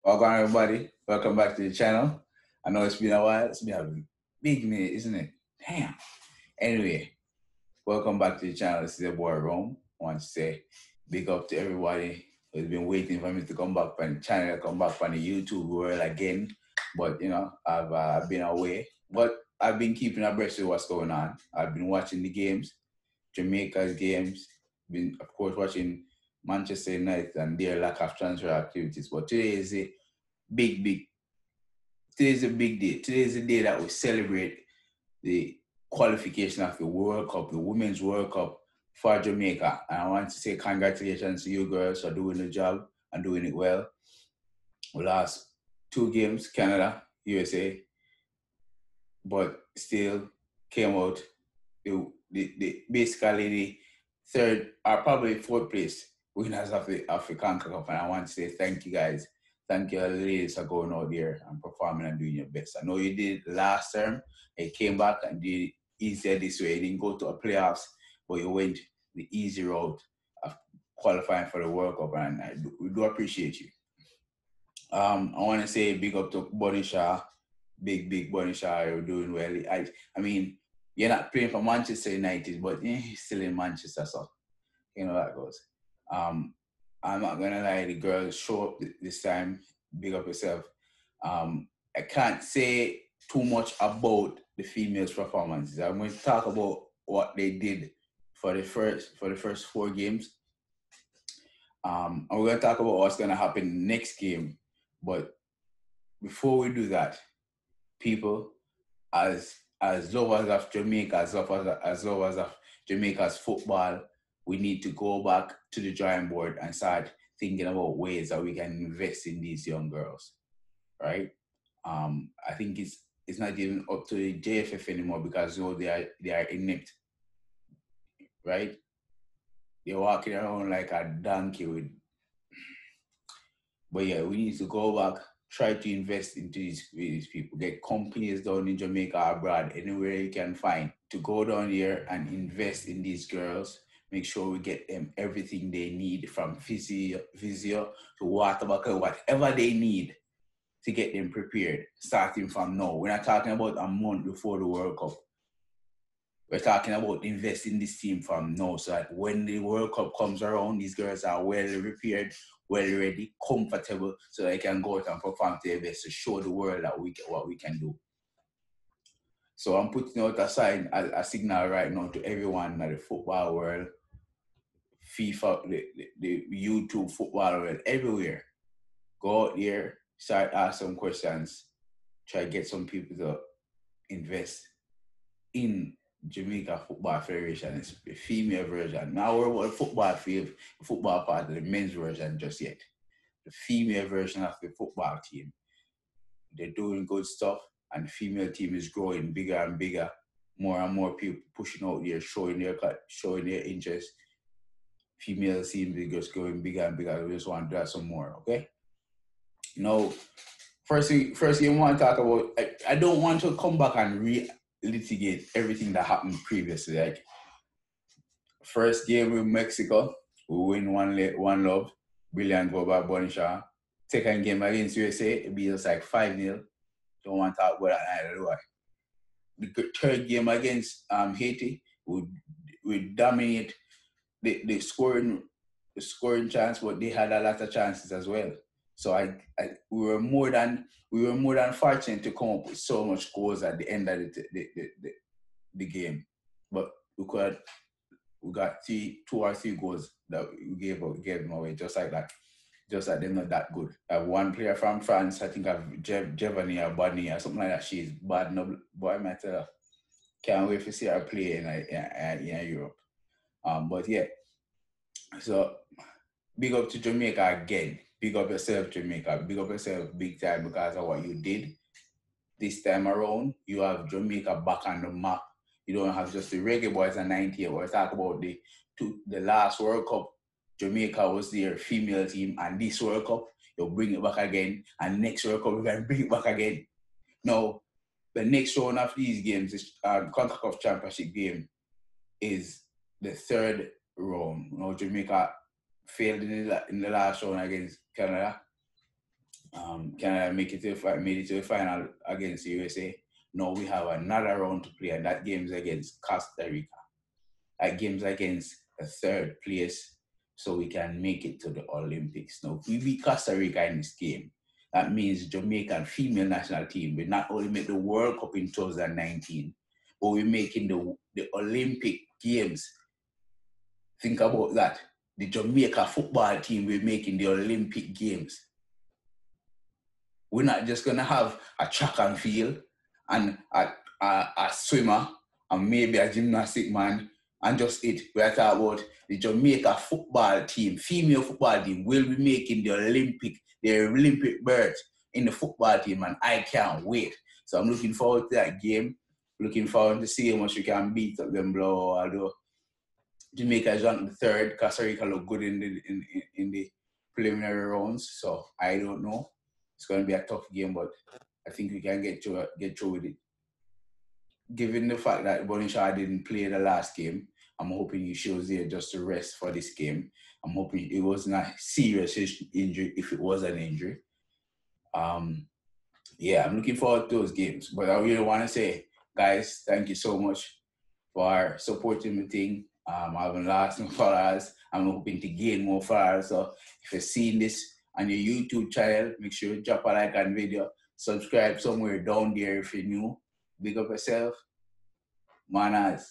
Welcome everybody. Welcome back to the channel. I know it's been a while. It's been a big minute, isn't it? Damn. Anyway, welcome back to the channel. This is your boy Rome. I want to say big up to everybody who's been waiting for me to come back on the channel, come back on the YouTube world again. But I've been away. But I've been keeping abreast of what's going on. I've been watching the games, Jamaica's games. Been of course watching Manchester United and their lack of transfer activities. But today is a big today's a big day. Today's the day that we celebrate the qualification of the World Cup, the Women's World Cup for Jamaica. And I want to say congratulations to you girls for doing the job and doing it well. We lost 2 games, Canada, USA, but still came out basically the third or probably fourth place winners of the Conca Cup. And I want to say thank you guys. Thank you, ladies, for going out there and performing and doing your best. I know you did last term. You came back and did easier this way. You didn't go to a playoffs, but you went the easy route of qualifying for the World Cup, and we do appreciate you. I want to say big up to Bonnie Shaw. Big Bonnie Shaw. You're doing well. I mean, you're not playing for Manchester United, but you're still in Manchester, so you know how that goes. I'm not gonna lie, the girls show up this time. Big up yourself. I can't say too much about the females' performances. I'm going to talk about what they did for the first 4 games. And we're going to talk about what's going to happen next game. But before we do that, people, as lovers of Jamaica, as lovers of Jamaica's football, we need to go back to the drawing board and start thinking about ways that we can invest in these young girls, right? I think it's not even up to the JFF anymore because they are inept, right? They're walking around like a donkey with. But yeah, we need to go back, try to invest into these people, get companies down in Jamaica, abroad, anywhere you can find, to go down here and invest in these girls. Make sure we get them everything they need, from physio to water bottle, whatever they need to get them prepared, starting from now. We're not talking about a month before the World Cup. We're talking about investing in this team from now, so that when the World Cup comes around, these girls are well prepared, well ready, comfortable, so they can go out and perform to their best to show the world that what we can do. So I'm putting out a signal right now to everyone in the football world, FIFA, the YouTube football world, everywhere. Go out there, start ask some questions, try to get some people to invest in Jamaica Football Federation. It's the female version. Now we're about the football part of the men's version just yet. The female version of the football team. They're doing good stuff, and the female team is growing bigger and bigger. More and more people pushing out there, showing their interest. Female team is just growing bigger and bigger. We just want to do some more, okay? Now, first thing you want to talk about, I don't want to come back and litigate everything that happened previously. Like, first game with Mexico, we win 1-0, brilliant goal by Bonisha. Second game against USA, it beat us like 5-0. Don't want to talk about that either, do I? The third game against Haiti, we dominate the scoring chance, but they had a lot of chances as well. So we were more than fortunate to come up with so much goals at the end of the game. But we got 2 or 3 goals that we gave them away just like that. Just like they're not that good. I have one player from France, I think I've Giovanni or Bonnie or something like that. She's bad. No, boy, I tell her. Can't wait to see her play in Europe. But yeah, so big up to Jamaica again. Big up yourself, Jamaica. Big up yourself big time because of what you did. This time around, you have Jamaica back on the map. You don't have just the Reggae Boys and 98. We're talking about the last World Cup. Jamaica was their female team, and this World Cup, you'll bring it back again, and next World Cup, we're going to bring it back again. Now, the next round of these games, this CONCACAF Championship game, is the third round. Jamaica failed in the last round against Canada. Canada made it to the final against the USA. Now we have another round to play, and that game's against Costa Rica. That game's against the third place, so we can make it to the Olympics. Now, if we beat Costa Rica in this game, that means Jamaican female national team will not only make the World Cup in 2019, but we're making the Olympic Games. Think about that. The Jamaica football team will making the Olympic Games. We're not just going to have a track and field and a swimmer and maybe a gymnastic man and just it. We're talking about the Jamaica football team, female football team, will be making the Olympic berth in the football team, and I can't wait. So I'm looking forward to that game. Looking forward to see how much we can beat up them blow. Although Jamaica is ranked the third, Costa Rica look good in the preliminary rounds. So I don't know. It's going to be a tough game, but I think we can get through with it. Given the fact that Bonisha didn't play the last game, I'm hoping he shows there just to rest for this game. I'm hoping it wasn't a serious injury if it was an injury. Yeah, I'm looking forward to those games. But I really want to say, guys, thank you so much for supporting the thing. I haven't lost no followers. I'm hoping to gain more followers. So if you're seeing this on your YouTube channel, make sure you drop a like on video. Subscribe somewhere down there if you're new. Big up yourself. Manaz.